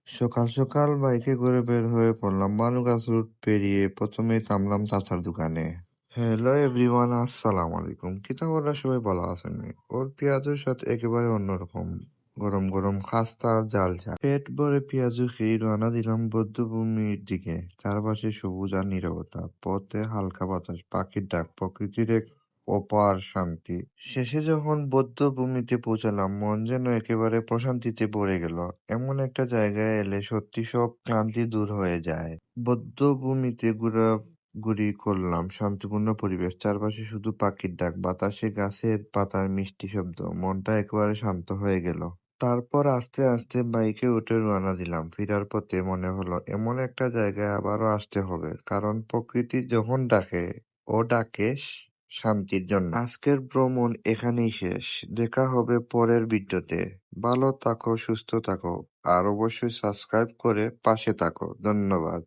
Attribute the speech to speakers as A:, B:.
A: সকাল সকাল বাইকে করে বের হয়ে পড়লাম বালুগাছ রোড পেরিয়ে প্রথমেই থামলাম চাচার দোকানে। হ্যালো এভরিওয়ান, আসসালামু আলাইকুম। কিতা বলা সবাই ভালো আছেন? ওর পেঁয়াজের সাথে একেবারে অন্যরকম গরম গরম খাস্তা আর জাল চা। পেট ভরে পেঁয়াজু খেয়ে রওনা দিলাম বধ্যভূমির দিকে। চারপাশে সবুজ আর নীরবতা, পথে হালকা বাতাস, পাখির ডাক, প্রকৃতির এক অপার শান্তি। শেষে যখন বধ্যভূমিতে পৌঁছালাম, মন যেন একেবারে প্রশান্তিতে ভরে গেল। এমন একটা জায়গায় এলে সত্যি সব ক্লান্তি দূর হয়ে যায়। বধ্যভূমিতে ঘোরাঘুরি করলাম, শান্তিপূর্ণ পরিবেশ, চারপাশে শুধু পাখির ডাক, বাতাসে গাছের পাতার মিষ্টি শব্দ, মনটা একেবারে শান্ত হয়ে গেল। তারপর আস্তে আস্তে বাইকে উঠে রওনা দিলাম। ফেরার পথে মনে হলো এমন একটা জায়গায় আবারও আসতে হবে, কারণ প্রকৃতি যখন ডাকে, ও ডাকে শান্তির জন্য। আজকের ভ্রমণ এখানেই শেষ। দেখা হবে পরের ভিডিওতে। ভালো থাকো, সুস্থ থাকো, আর অবশ্যই সাবস্ক্রাইব করে পাশে থাকো। ধন্যবাদ।